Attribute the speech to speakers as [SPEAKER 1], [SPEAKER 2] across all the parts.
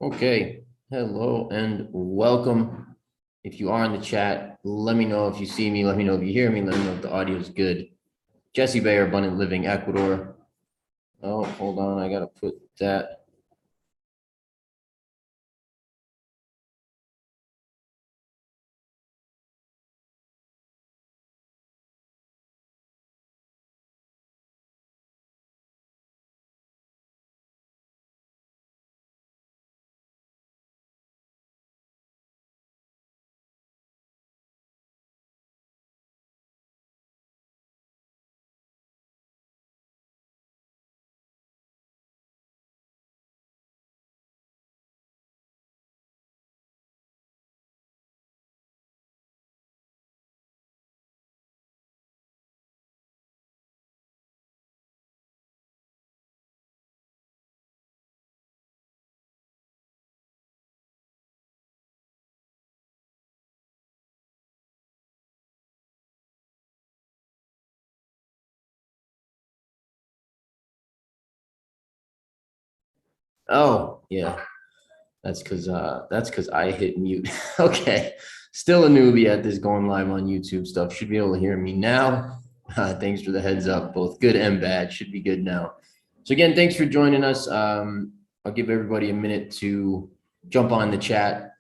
[SPEAKER 1] Okay, hello and welcome. If you are in the chat, let me know if you see me, let me know if you hear me, let me know if the audio is good. Jesse Bayer, Abundant Living, Ecuador. Oh, hold on, I gotta put that. Oh, yeah, that's because I hit mute. Okay, still a newbie at this going live on YouTube stuff. Should be able to hear me now. Thanks for the heads up, both good and bad. Should be good now. So again, thanks for joining us. I'll give everybody a minute to jump on the chat.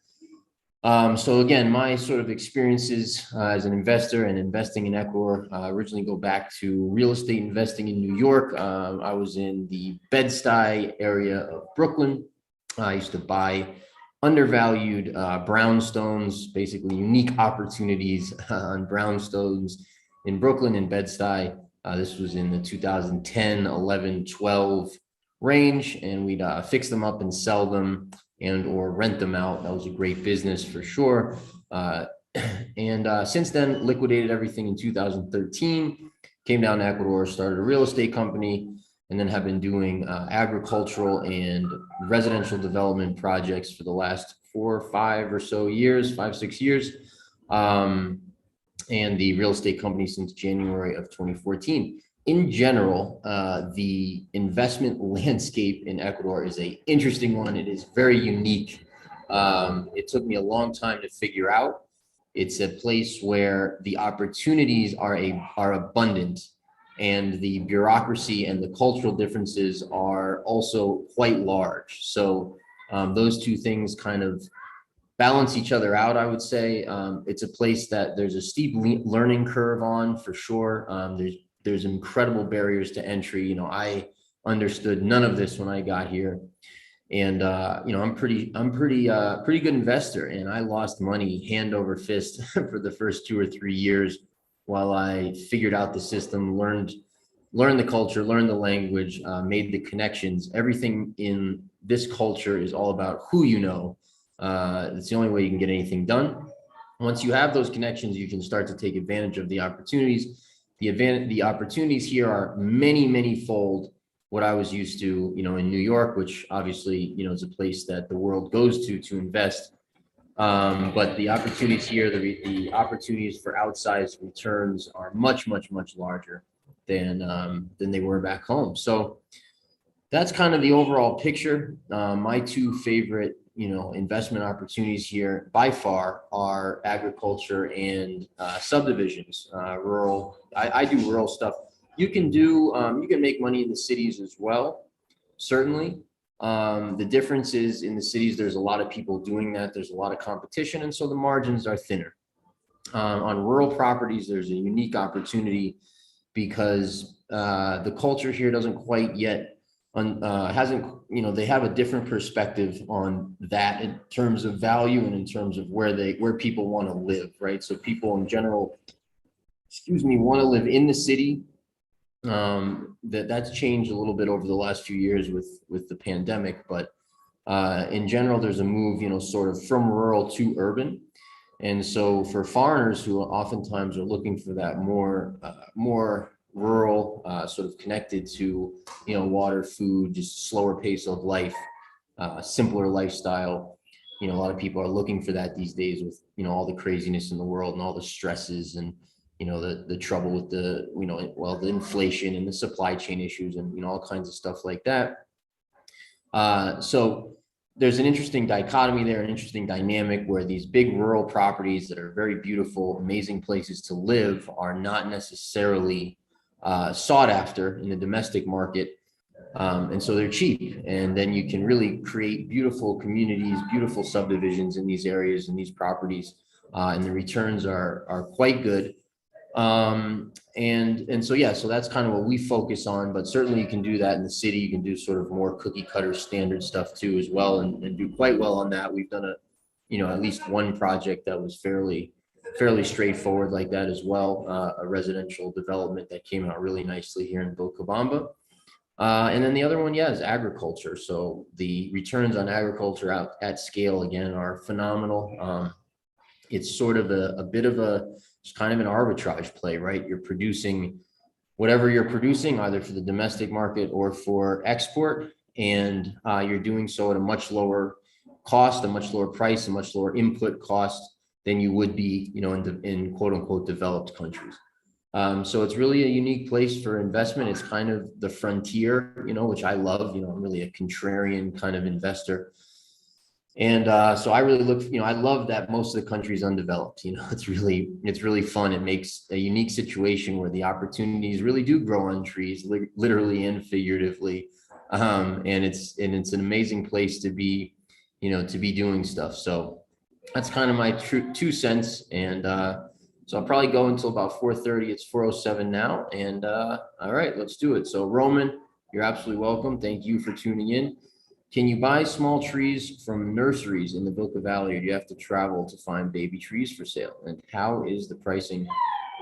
[SPEAKER 1] So again, my sort of experiences as an investor and investing in Ecuador originally go back to real estate investing in New York. I was in the Bed-Stuy area of Brooklyn. I used to buy undervalued brownstones, basically unique opportunities on brownstones in Brooklyn and Bed-Stuy. This was in the 2010, 11, 12 range, and we'd fix them up and sell them and or rent them out. That was a great business for sure. And since then, liquidated everything in 2013, came down to Ecuador, started a real estate company, and then have been doing agricultural and residential development projects for the last 4 or 5 or so years, 5, 6 years. And the real estate company since January of 2014. In general, the investment landscape in Ecuador is an interesting one. It is very unique. It took me a long time to figure out. It's a place where the opportunities are abundant, and the bureaucracy and the cultural differences are also quite large. So those two things kind of balance each other out, I would say. It's a place that there's a steep learning curve on for sure. There's incredible barriers to entry. I understood none of this when I got here, and I'm pretty good investor, and I lost money hand over fist for the first 2 or 3 years while I figured out the system, learned the culture, learned the language, made the connections. Everything in this culture is all about who you know. It's the only way you can get anything done. Once you have those connections, you can start to take advantage of the opportunities. The opportunities here are many fold what I was used to, in New York, which obviously, is a place that the world goes to invest. But the opportunities here, the opportunities for outsized returns are much larger than they were back home. So that's kind of the overall picture. My two favorite, investment opportunities here by far are agriculture and subdivisions, rural. I do rural stuff. You can make money in the cities as well, certainly. The difference is in the cities, there's a lot of people doing that. There's a lot of competition, and so the margins are thinner. On rural properties, there's a unique opportunity because the culture here doesn't quite yet hasn't, they have a different perspective on that in terms of value and in terms of where people want to live, right? So people in general, want to live in the city. That's changed a little bit over the last few years with the pandemic, but in general, there's a move, sort of from rural to urban. And so for foreigners who oftentimes are looking for that more rural, sort of connected to, water, food, just slower pace of life, simpler lifestyle. A lot of people are looking for that these days with, all the craziness in the world and all the stresses and, the trouble with the, the inflation and the supply chain issues and, all kinds of stuff like that. So there's an interesting dichotomy there, an interesting dynamic where these big rural properties that are very beautiful, amazing places to live are not necessarily sought after in the domestic market. And so they're cheap. And then you can really create beautiful communities, beautiful subdivisions in these areas and these properties. And the returns are quite good. And so, yeah, so that's kind of what we focus on, but certainly you can do that in the city. You can do sort of more cookie cutter standard stuff too, as well, and do quite well on that. We've done at least one project that was fairly straightforward like that as well. A residential development that came out really nicely here in Vilcabamba. And then the other one, yeah, is agriculture. So the returns on agriculture out at scale again are phenomenal. It's sort of a bit of it's kind of an arbitrage play, right? You're producing whatever you're producing, either for the domestic market or for export, and you're doing so at a much lower cost, a much lower price, a much lower input cost than you would be, in quote unquote developed countries. So it's really a unique place for investment. It's kind of the frontier, which I love. I'm really a contrarian kind of investor. And so I really I love that most of the country is undeveloped. It's really fun. It makes a unique situation where the opportunities really do grow on trees, literally and figuratively. And it's an amazing place to be, to be doing stuff. So that's kind of my 2 cents. And so I'll probably go until about 4:30. It's 4:07 now. And all right, let's do it. So Roman, you're absolutely welcome. Thank you for tuning in. Can you buy small trees from nurseries in the Vilca Valley, or do you have to travel to find baby trees for sale? And how is the pricing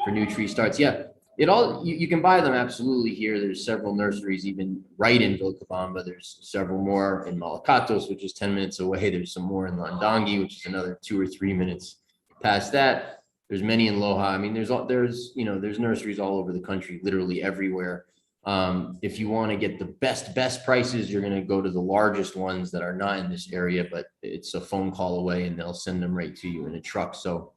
[SPEAKER 1] for new tree starts? Yeah, you can buy them absolutely here. There's several nurseries even right in Vilcabamba. There's several more in Malacatos, which is 10 minutes away. There's some more in Landangui, which is another 2 or 3 minutes past that. There's many in Loja. I mean, there's nurseries all over the country, literally everywhere. If you want to get the best prices, you're going to go to the largest ones that are not in this area, but it's a phone call away and they'll send them right to you in a truck. So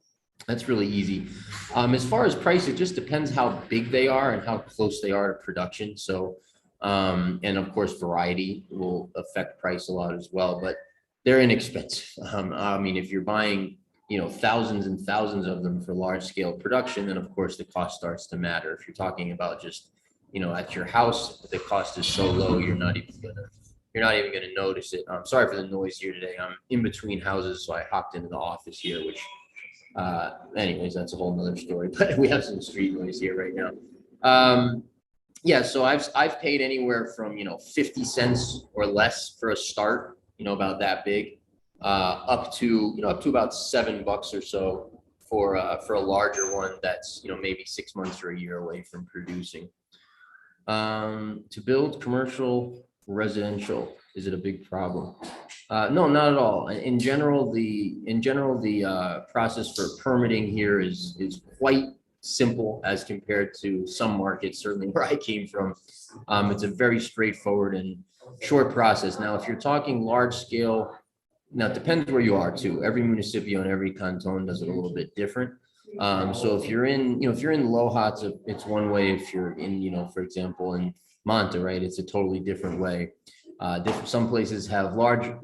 [SPEAKER 1] that's really easy. As far as price, it just depends how big they are and how close they are to production. So, and of course, variety will affect price a lot as well, but they're inexpensive. I mean, if you're buying, thousands and thousands of them for large scale production, then of course the cost starts to matter. If you're talking about just at your house, the cost is so low, you're not even gonna notice it. I'm sorry for the noise here today. I'm in between houses, so I hopped into the office here, which, anyways, that's a whole nother story. But we have some street noise here right now. Yeah, so I've paid anywhere from 50 cents or less for a start, about that big, up to about $7 or so for a larger one that's maybe 6 months or a year away from producing. To build commercial residential, is it a big problem? No, not at all. In general, the process for permitting here is quite simple as compared to some markets, certainly where I came from. It's a very straightforward and short process. Now, if you're talking large scale, now it depends where you are too. Every municipio and every canton does it a little bit different. So if you're in Loja, it's one way. If you're in, for example, in Manta, right, it's a totally different way. Some places have large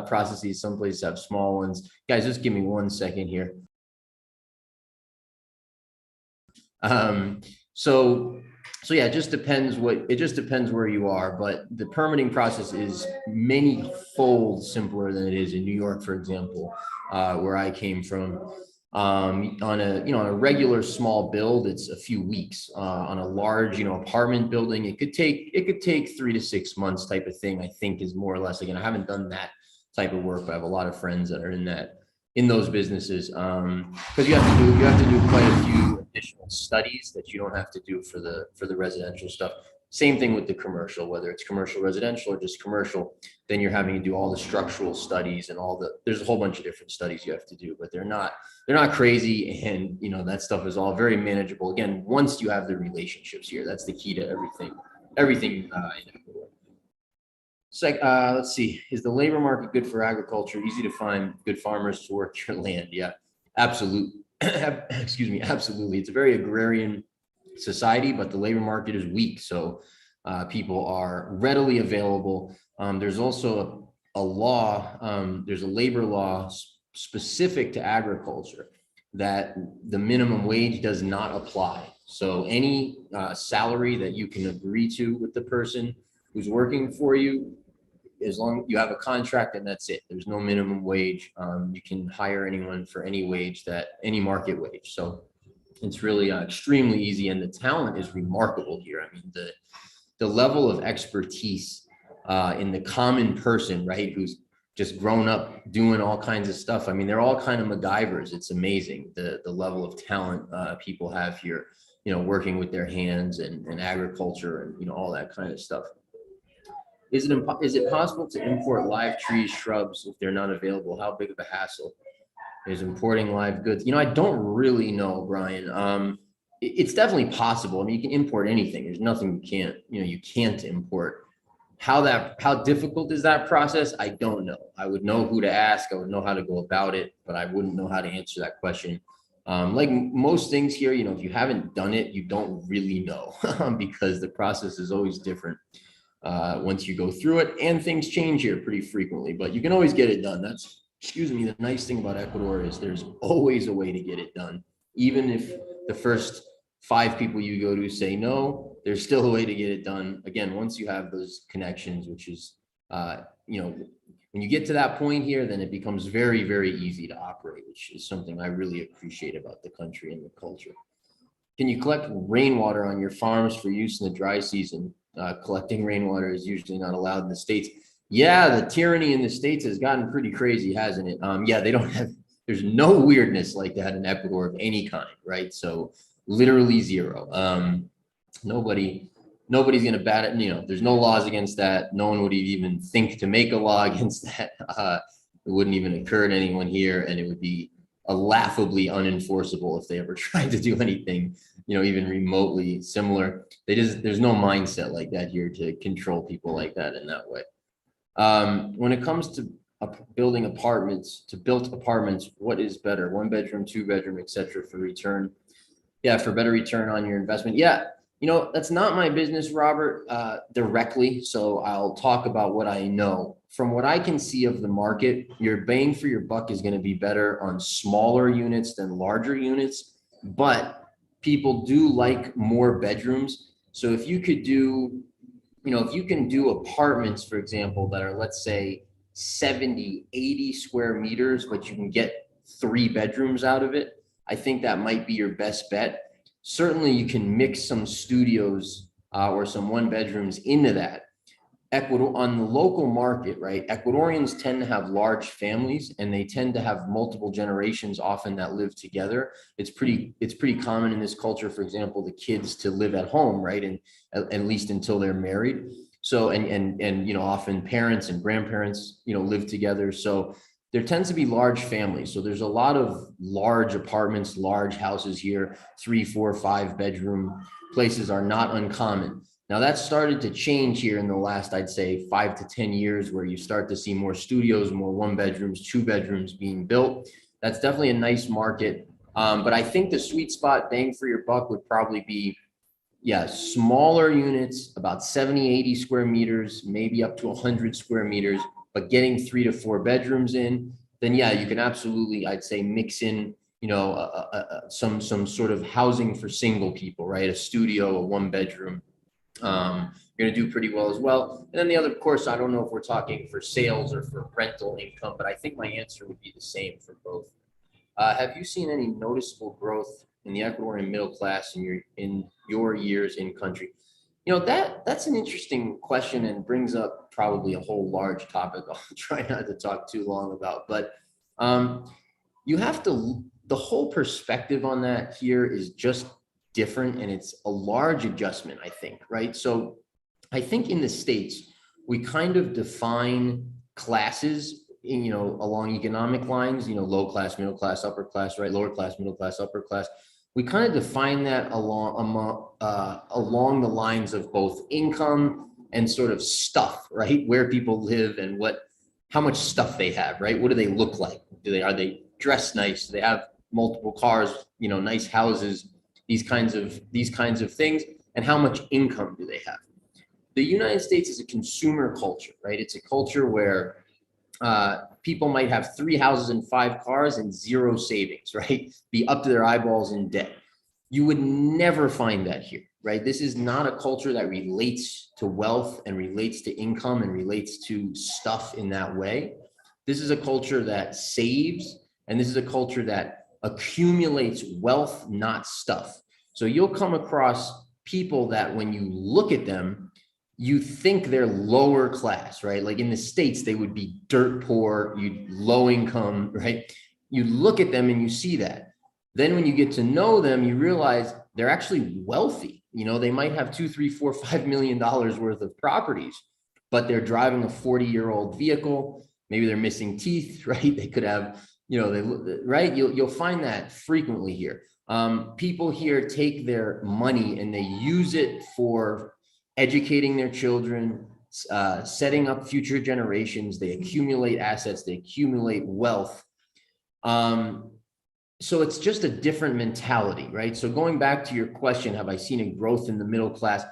[SPEAKER 1] processes. Some places have small ones. Guys, just give me 1 second here. So yeah, it just depends where you are, but the permitting process is many-fold simpler than it is in New York, for example, where I came from. On a regular small build, it's a few weeks. On a large, apartment building, it could take 3 to 6 months type of thing, I think, is more or less. Again, I haven't done that type of work, but I have a lot of friends that are in those businesses. Because you have to do quite a few additional studies that you don't have to do for the residential stuff. Same thing with the commercial, whether it's commercial residential or just commercial, then you're having to do all the structural studies and there's a whole bunch of different studies you have to do, but they're not crazy. And, that stuff is all very manageable. Again, once you have the relationships here, that's the key to everything in Ecuador. Let's see, is the labor market good for agriculture? Easy to find good farmers to work your land? Yeah, absolutely. Excuse me, absolutely. It's a very agrarian society, but the labor market is weak, so people are readily available. There's also a law, there's a labor law specific to agriculture that the minimum wage does not apply. So any salary that you can agree to with the person who's working for you, as long as you have a contract, and that's it. There's no minimum wage. You can hire anyone for any wage, any market wage. So it's really extremely easy, and the talent is remarkable here. I mean, the level of expertise in the common person, right, who's just grown up doing all kinds of stuff. I mean, they're all kind of MacGyvers. It's amazing the level of talent people have here, working with their hands and agriculture and, all that kind of stuff. Is it possible to import live trees, shrubs if they're not available? How big of a hassle is importing live goods? I don't really know, Brian. It's definitely possible. I mean, you can import anything. There's nothing you can't import. How difficult is that process? I don't know. I would know who to ask. I would know how to go about it, but I wouldn't know how to answer that question. Like most things here, if you haven't done it, you don't really know because the process is always different once you go through it, and things change here pretty frequently, but you can always get it done. The nice thing about Ecuador is there's always a way to get it done. Even if the first 5 people you go to say no, there's still a way to get it done. Again, once you have those connections, which is, when you get to that point here, then it becomes very, very easy to operate, which is something I really appreciate about the country and the culture. Can you collect rainwater on your farms for use in the dry season? Collecting rainwater is usually not allowed in the States. Yeah, the tyranny in the States has gotten pretty crazy, hasn't it? Yeah, there's no weirdness like that in Ecuador of any kind, right? So literally zero. Nobody's going to bat it. There's no laws against that. No one would even think to make a law against that. It wouldn't even occur to anyone here, and it would be laughably unenforceable if they ever tried to do anything, even remotely similar. There's no mindset like that here to control people like that in that way. When it comes to building apartments, built apartments, what is better? 1 bedroom, 2 bedroom, etc. for return? Yeah, for better return on your investment. Yeah. That's not my business, Robert, directly. So I'll talk about what I know. From what I can see of the market, your bang for your buck is going to be better on smaller units than larger units, but people do like more bedrooms. So if you could do, if you can do apartments, for example, that are, let's say 70, 80 square meters, but you can get 3 bedrooms out of it, I think that might be your best bet. Certainly you can mix some studios or some 1 bedrooms into that. Ecuador, on the local market, right? Ecuadorians tend to have large families, and they tend to have multiple generations often that live together. It's pretty common in this culture, for example, the kids to live at home, right? And at least until they're married. So, and often parents and grandparents, live together. So there tends to be large families. So there's a lot of large apartments, large houses here, 3, 4, 5 bedroom places are not uncommon. Now that's started to change here in the last, I'd say 5 to 10 years, where you start to see more studios, more 1 bedrooms, 2 bedrooms being built. That's definitely a nice market. But I think the sweet spot bang for your buck would probably be, smaller units, about 70, 80 square meters, maybe up to 100 square meters, but getting 3 to 4 bedrooms in, then you can absolutely, I'd say, mix in, some sort of housing for single people, right? A studio, a 1 bedroom. You're going to do pretty well as well. And then the other, of course, I don't know if we're talking for sales or for rental income, but I think my answer would be the same for both. Have you seen any noticeable growth in the Ecuadorian middle class in your years in country? That's an interesting question and brings up probably a whole large topic I'll try not to talk too long about. But you have to, the whole perspective on that here is just different, and it's a large adjustment, I think, right? So I think in the States, we kind of define classes along economic lines, low class, middle class, upper class, right? Lower class, middle class, upper class. We kind of define that along the lines of both income and sort of stuff, right? Where people live and how much stuff they have, right? What do they look like? Are they dressed nice? Do they have multiple cars, nice houses, these kinds of things, and how much income do they have? The United States is a consumer culture, right? It's a culture where people might have 3 houses and 5 cars and 0 savings, right? Be up to their eyeballs in debt. You would never find that here, right? This is not a culture that relates to wealth and relates to income and relates to stuff in that way. This is a culture that saves, and this is a culture that accumulates wealth, not stuff. So you'll come across people that when you look at them, you think they're lower class, right? Like in the States, they would be dirt poor, low income, right? You look at them and you see that. Then when you get to know them, you realize they're actually wealthy. You know, they might have $2, $3, $4, $5 million worth of properties, but they're driving a 40-year-old vehicle. Maybe they're missing teeth, right? They could have, you know, right? You'll find that frequently here. People here take their money and they use it for educating their children, setting up future generations. They accumulate assets, they accumulate wealth. So it's just a different mentality, right? So going back to your question, have I seen a growth in the middle class?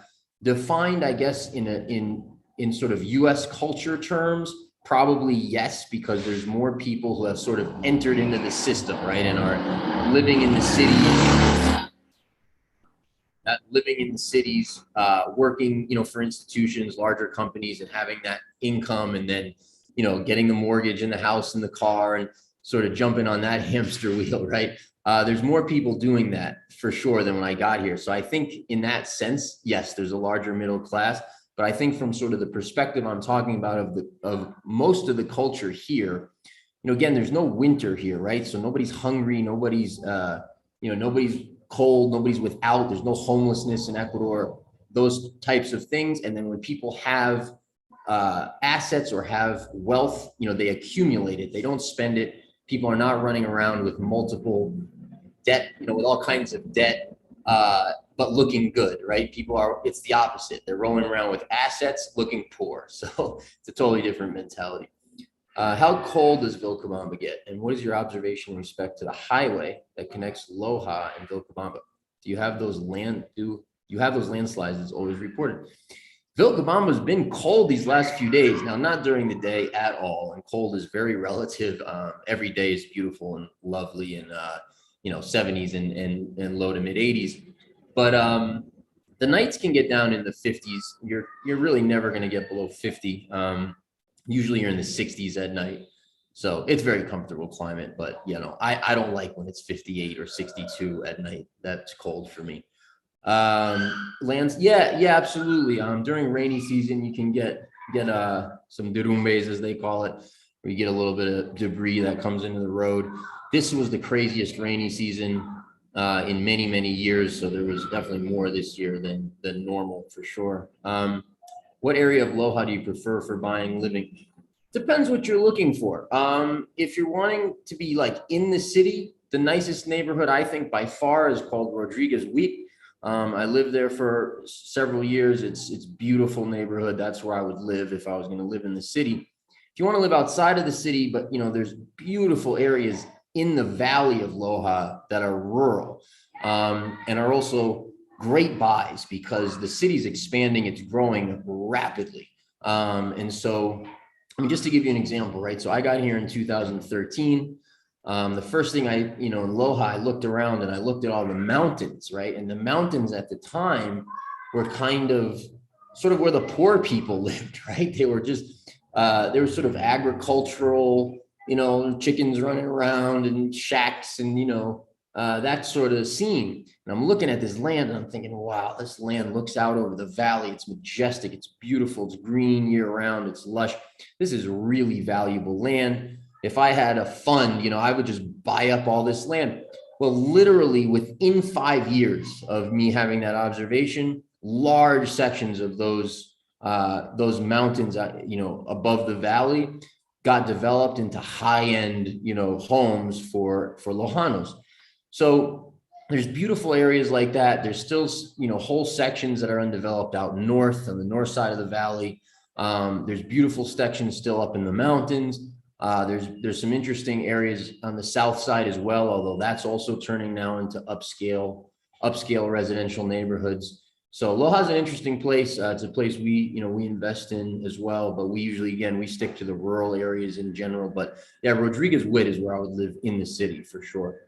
[SPEAKER 1] Defined, I guess, in sort of US culture terms, probably yes, because there's more people who have sort of entered into the system, right? And are living in the city, working, you know, for institutions, larger companies, and having that income, and then, you know, getting the mortgage and the house and the car and sort of jumping on that hamster wheel, right? There's more people doing that for sure than when I got here. So I think in that sense, yes, there's a larger middle class. But I think from sort of the perspective I'm talking about of most of the culture here, you know, again, there's no winter here, right? So nobody's hungry, nobody's cold, nobody's without, there's no homelessness in Ecuador, those types of things. And then when people have assets or have wealth, you know, they accumulate it, they don't spend it. People are not running around with multiple debt, you know, with all kinds of debt, but looking good, right? It's the opposite. They're rolling around with assets looking poor. So it's a totally different mentality. How cold does Vilcabamba get? And what is your observation in respect to the highway that connects Loja and Vilcabamba? Do you have those landslides that's always reported? Vilcabamba's been cold these last few days. Now, not during the day at all. And cold is very relative. Every day is beautiful and lovely and, 70s and low to mid 80s. But the nights can get down in the 50s. You're really never going to get below 50. Usually you're in the 60s at night. So it's very comfortable climate. But, you know, I don't like when it's 58 or 62 at night. That's cold for me. Yeah, absolutely. During rainy season, you can get some derumbes, as they call it, where you get a little bit of debris that comes into the road. This was the craziest rainy season in many, many years. So there was definitely more this year than normal for sure. What area of Loja do you prefer for buying, living? Depends what you're looking for. If you're wanting to be like in the city, the nicest neighborhood I think by far is called Rodriguez Week. I lived there for several years. It's beautiful neighborhood. That's where I would live if I was going to live in the city. If you want to live outside of the city, but you know, there's beautiful areas in the valley of Loja that are rural and are also great buys because the city's expanding, it's growing rapidly. And so, I mean, just to give you an example, right? So I got here in 2013. The first thing in Loja, I looked around and I looked at all the mountains, right? And the mountains at the time were kind of sort of where the poor people lived, right? They were sort of agricultural, you know, chickens running around and shacks and, you know, that sort of scene. And I'm looking at this land and I'm thinking, wow, this land looks out over the valley. It's majestic. It's beautiful. It's green year round. It's lush. This is really valuable land. If I had a fund, you know, I would just buy up all this land. Well, literally within 5 years of me having that observation, large sections of those mountains, you know, above the valley got developed into high-end, you know, homes for Lojanos. So there's beautiful areas like that. There's still, you know, whole sections that are undeveloped out north on the north side of the valley. There's beautiful sections still up in the mountains. There's some interesting areas on the south side as well, although that's also turning now into upscale residential neighborhoods. So Loja is an interesting place. It's a place we invest in as well, but we usually, again, we stick to the rural areas in general. But yeah, Rodriguez Wit is where I would live in the city for sure.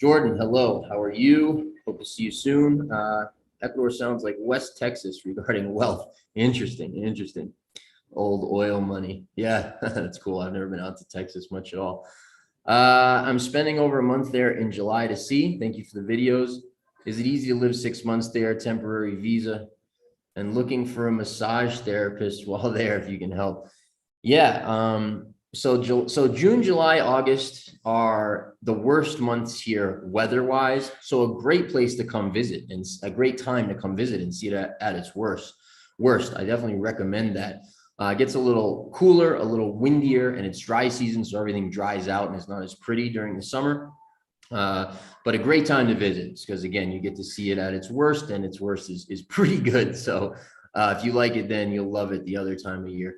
[SPEAKER 1] Jordan, hello. How are you? Hope to see you soon. Ecuador sounds like West Texas regarding wealth. Interesting, interesting. Old oil money. Yeah, that's cool. I've never been out to Texas much at all. I'm spending over a month there in July to see. Thank you for the videos. Is it easy to live 6 months there, temporary visa, and looking for a massage therapist while there if you can help? Yeah. So June, July, August are the worst months here weather-wise. So a great place to come visit and a great time to come visit and see it at its worst. I definitely recommend that. It gets a little cooler, a little windier, and it's dry season, so everything dries out and it's not as pretty during the summer. But a great time to visit because, again, you get to see it at its worst, and its worst is pretty good. So if you like it, then you'll love it the other time of year.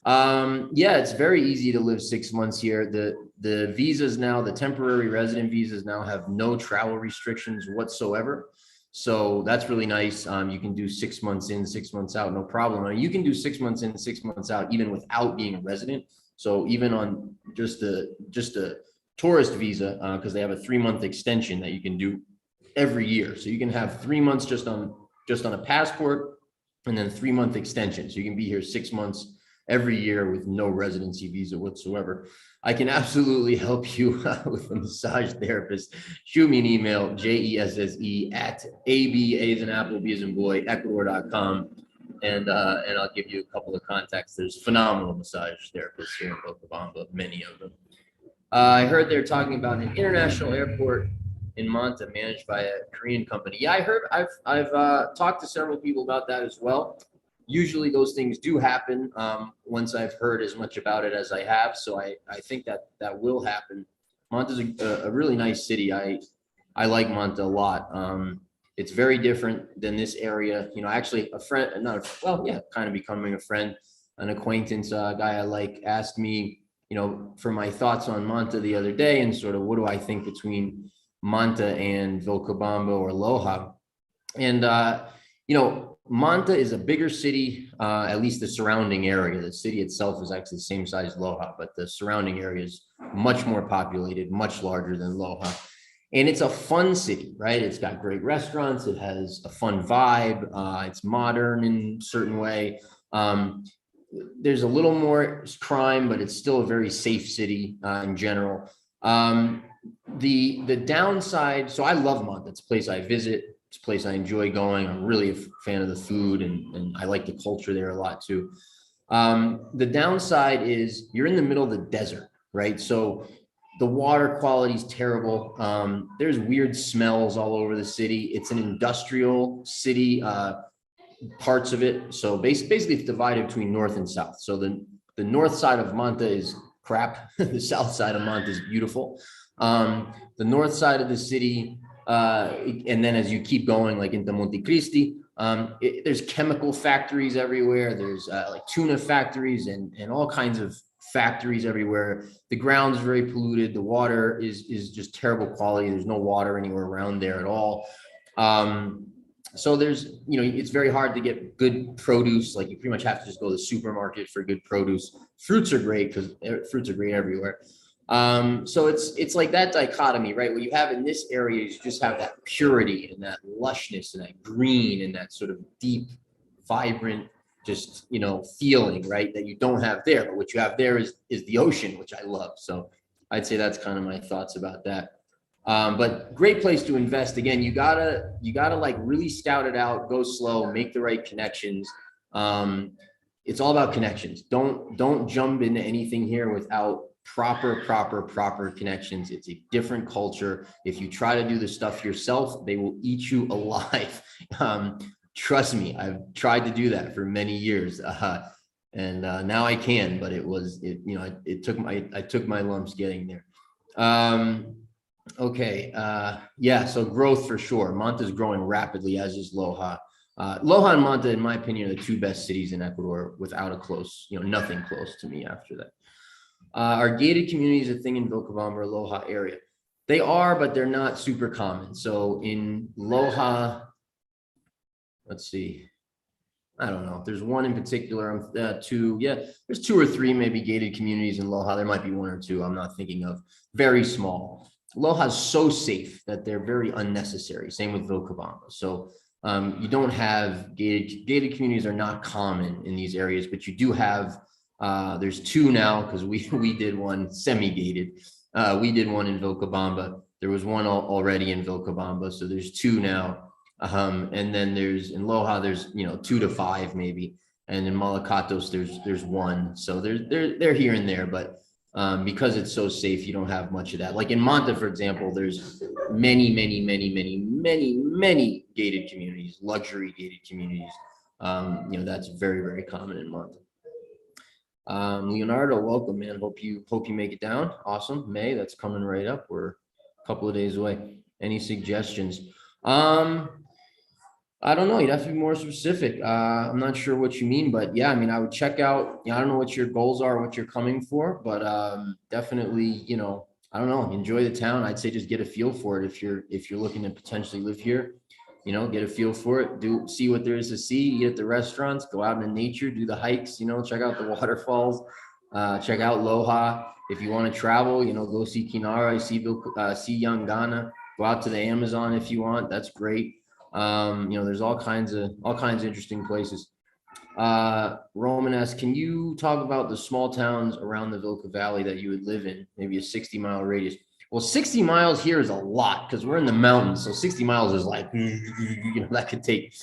[SPEAKER 1] Yeah, it's very easy to live 6 months here. The visas now, the temporary resident visas now have no travel restrictions whatsoever. So that's really nice. You can do 6 months in, 6 months out, no problem. I mean, you can do 6 months in, 6 months out, even without being a resident. So even on just a tourist visa, because they have a 3-month extension that you can do every year. So you can have 3 months just on a passport, and then 3-month extension. So you can be here 6 months every year with no residency visa whatsoever. I can absolutely help you with a massage therapist. Shoot me an email, jesse at A as in apple, B as in boy, ecuador.com. And I'll give you a couple of contacts. There's phenomenal massage therapists here in Vilcabamba, many of them. I heard they're talking about an international airport in Manta managed by a Korean company. Yeah, I heard. I've talked to several people about that as well. Usually those things do happen once I've heard as much about it as I have. So I think that will happen. Manta's a really nice city. I like Manta a lot. It's very different than this area. Actually a friend, kind of becoming a friend, an acquaintance, guy I like asked me, for my thoughts on Manta the other day and sort of what do I think between Manta and Vilcabamba or Loja. And, Manta is a bigger city, at least the surrounding area. The city itself is actually the same size as Loja, but the surrounding area is much more populated, much larger than Loja. And it's a fun city, right? It's got great restaurants. It has a fun vibe. It's modern in a certain way. There's a little more crime, but it's still a very safe city in general. The downside, so I love Manta. It's a place I visit. It's a place I enjoy going. I'm really a fan of the food, and I like the culture there a lot too. The downside is you're in the middle of the desert, right? So the water quality is terrible. There's weird smells all over the city. It's an industrial city, parts of it. So basically it's divided between north and south. So the north side of Manta is crap. The south side of Manta is beautiful. The north side of the city, and then as you keep going, like into Montecristi, there's chemical factories everywhere. There's like tuna factories and all kinds of factories everywhere. The ground is very polluted. The water is just terrible quality. There's no water anywhere around there at all. So there's, it's very hard to get good produce. Like you pretty much have to just go to the supermarket for good produce. Fruits are great because fruits are great everywhere. So it's like that dichotomy, right? What you have in this area is you just have that purity and that lushness and that green and that sort of deep, vibrant, just, feeling, right? That you don't have there, but what you have there is the ocean, which I love. So I'd say that's kind of my thoughts about that. But great place to invest. Again, you gotta like really scout it out, go slow, make the right connections. It's all about connections. Don't jump into anything here without proper connections. It's a different culture. If you try to do the stuff yourself, they will eat you alive. Trust me, I've tried to do that for many years. And now I can, but I took my lumps getting there. Okay. Yeah. So growth for sure. Manta is growing rapidly, as is Loja. Loja and Manta, in my opinion, are the two best cities in Ecuador without a close, nothing close to me after that. Are gated communities a thing in Vilcabamba or Loja area? They are, but they're not super common. So in Loja, let's see. I don't know. There's one in particular. Two. Yeah, there's two or three maybe gated communities in Loja. There might be one or two I'm not thinking of. Very small. Loja's so safe that they're very unnecessary. Same with Vilcabamba. So you don't have gated communities are not common in these areas, but you do have. There's two now because we did one semi-gated. We did one in Vilcabamba. There was one already in Vilcabamba, so there's two now. And then there's in Loja, there's 2 to 5 maybe, and in Malacatos there's one. So they're here and there, but because it's so safe, you don't have much of that. Like in Manta, for example, there's many gated communities, luxury gated communities. That's very, very common in Manta. Leonardo, welcome, man. Hope you make it down. Awesome. May, that's coming right up. We're a couple of days away. Any suggestions? I don't know. You'd have to be more specific. I'm not sure what you mean, but yeah, I mean, I would check out, I don't know what your goals are, what you're coming for, but definitely, I don't know, enjoy the town. I'd say just get a feel for it. If you're looking to potentially live here, get a feel for it, see what there is to see, eat at the restaurants, go out in nature, do the hikes, check out the waterfalls, check out Loja. If you want to travel, go see Kinara, see Yangana, go out to the Amazon if you want. That's great. There's all kinds of interesting places. Roman asks, can you talk about the small towns around the Vilca Valley that you would live in, maybe a 60-mile radius? Well, 60 miles here is a lot because we're in the mountains. So 60 miles is like, that could take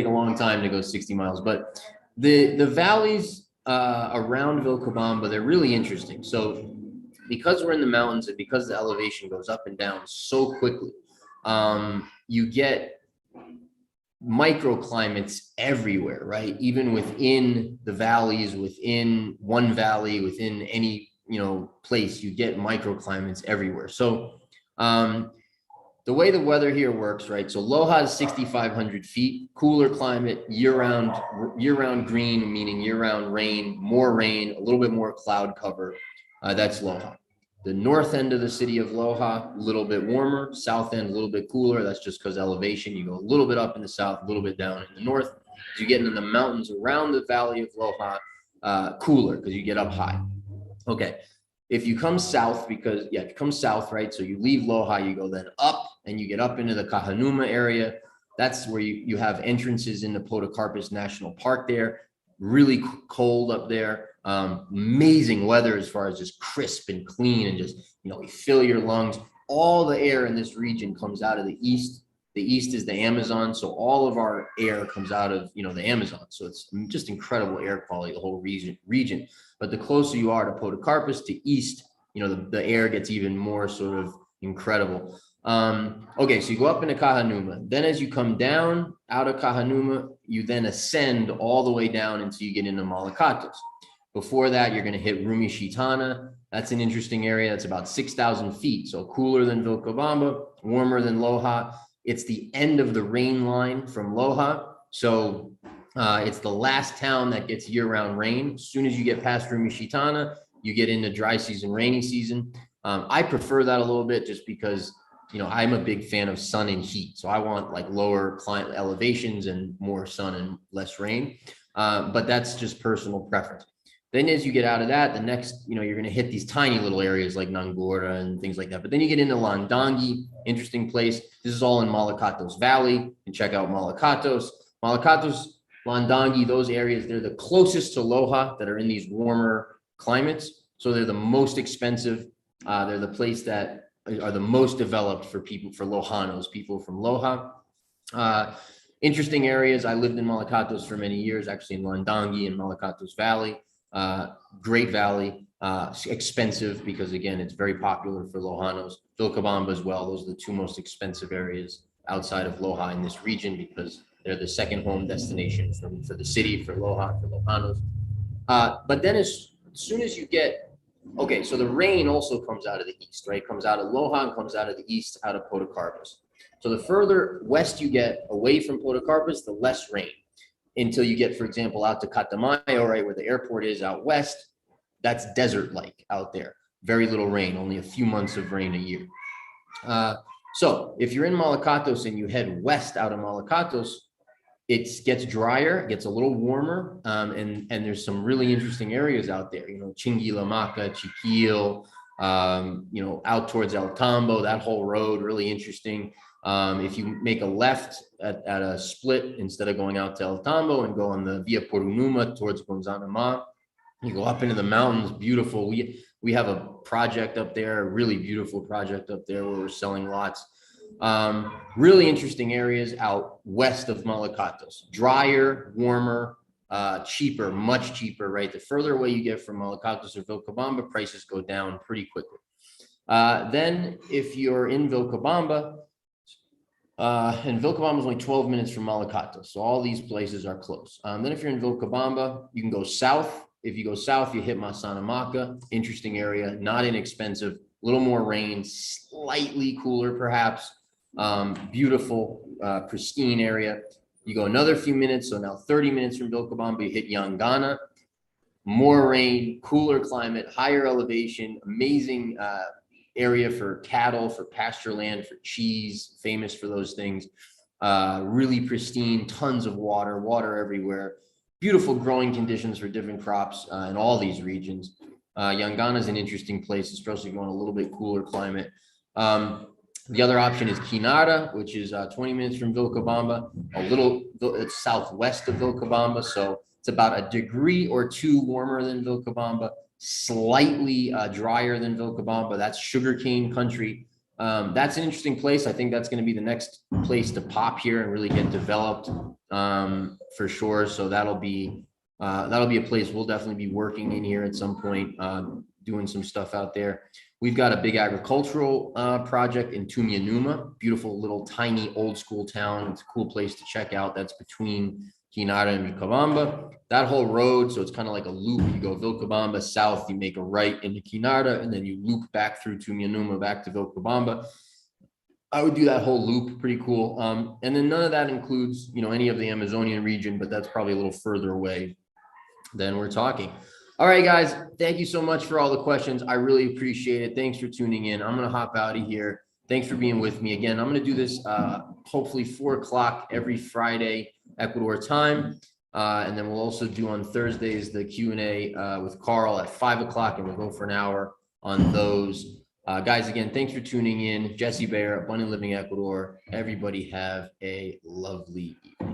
[SPEAKER 1] a long time to go 60 miles. But the valleys around Vilcabamba, they're really interesting. So because we're in the mountains and because the elevation goes up and down so quickly, you get microclimates everywhere, right? Even within the valleys, within one valley, within any place, you get microclimates everywhere. So the way the weather here works, right? So Loja is 6,500 feet, cooler climate, year-round green, meaning year-round rain, a little bit more cloud cover. That's Loja. The north end of the city of Loja, a little bit warmer. South end, a little bit cooler. That's just because elevation. You go a little bit up in the south, a little bit down in the north. As you get into the mountains around the valley of Loja, cooler because you get up high. Okay. If you come south, right? So you leave Loja, you go then up and you get up into the Cajanuma area. That's where you have entrances into Podocarpus National Park there. Really cold up there. Amazing weather as far as just crisp and clean and just, you fill your lungs. All the air in this region comes out of the east. The east is the Amazon. So all of our air comes out of, the Amazon. So it's just incredible air quality, the whole region. But the closer you are to Podocarpus to east, the air gets even more sort of incredible. Okay, so you go up into Cajanuma. Then as you come down out of Cajanuma, you then ascend all the way down until you get into Malacatos. Before that, you're going to hit Rumishitana. That's an interesting area. That's about 6,000 feet. So cooler than Vilcabamba, warmer than Loja. It's the end of the rain line from Loja. So it's the last town that gets year-round rain. As soon as you get past Rumishitana, you get into dry season, rainy season. I prefer that a little bit just because, I'm a big fan of sun and heat. So I want like lower climate elevations and more sun and less rain. But that's just personal preference. Then as you get out of that, the next, you're going to hit these tiny little areas like Nangora and things like that. But then you get into Landangi, interesting place. This is all in Malacatos Valley. You can check out Malacatos, Landangi, those areas. They're the closest to Loja that are in these warmer climates. So they're the most expensive. They're the place that are the most developed for Lojanos, people from Loja. Interesting areas. I lived in Malacatos for many years, actually in Landangi and Malacatos Valley. Great valley, expensive because again, it's very popular for Lojanos. Vilcabamba as well. Those are the two most expensive areas outside of Loja in this region because they're the second home destination for the city, for Loja, for Lojanos. But then as soon as you get, okay, so the rain also comes out of the east, right? Comes out of Loja and comes out of the east, out of Podocarpus. So the further west you get away from Podocarpus, the less rain. Until you get, for example, out to Catamayo, right, where the airport is out west, that's desert-like out there. Very little rain, only a few months of rain a year. So if you're in Malacatos and you head west out of Malacatos, it gets drier, it gets a little warmer, and there's some really interesting areas out there, Chinguilamaca, Chiquil, out towards El Tambo, that whole road, really interesting. If you make a left at a split, instead of going out to El Tambo and go on the Via Porunuma towards Gonzanama, you go up into the mountains, beautiful. We have a project up there, a really beautiful project up there where we're selling lots. Really interesting areas out west of Malacatos, drier, warmer, cheaper, much cheaper, right? The further away you get from Malacatos or Vilcabamba, prices go down pretty quickly. Then if you're in Vilcabamba, and Vilcabamba is only 12 minutes from Malacatos, so all these places are close. Then if you're in Vilcabamba, you can go south. If you go south, you hit Masanamaca, interesting area, not inexpensive, a little more rain, slightly cooler perhaps, beautiful, pristine area. You go another few minutes, so now 30 minutes from Vilcabamba, you hit Yangana, more rain, cooler climate, higher elevation, amazing area for cattle, for pasture land, for cheese, famous for those things. Really pristine, tons of water everywhere. Beautiful growing conditions for different crops in all these regions. Yangana is an interesting place, especially if you want a little bit cooler climate. The other option is Quinara, which is 20 minutes from Vilcabamba, it's southwest of Vilcabamba, so it's about a degree or two warmer than Vilcabamba, slightly drier than Vilcabamba. That's sugarcane country. That's an interesting place. I think that's going to be the next place to pop here and really get developed for sure. So that'll be a place we'll definitely be working in here at some point, doing some stuff out there. We've got a big agricultural project in Tumianuma, beautiful little tiny old school town. It's a cool place to check out. That's between Quinara and Vilcabamba. That whole road, so it's kind of like a loop. You go Vilcabamba south, you make a right into Quinara, and then you loop back through Tumianuma back to Vilcabamba. I would do that whole loop, pretty cool. And then none of that includes, any of the Amazonian region, but that's probably a little further away than we're talking. All right, guys, thank you so much for all the questions. I really appreciate it. Thanks for tuning in. I'm going to hop out of here. Thanks for being with me. Again, I'm going to do this hopefully 4 o'clock every Friday, Ecuador time. And then we'll also do on Thursdays the Q&A with Carl at 5 o'clock, and we'll go for an hour on those. Guys, again, thanks for tuning in. Jesse Bayer, Abundant Living Ecuador. Everybody have a lovely evening.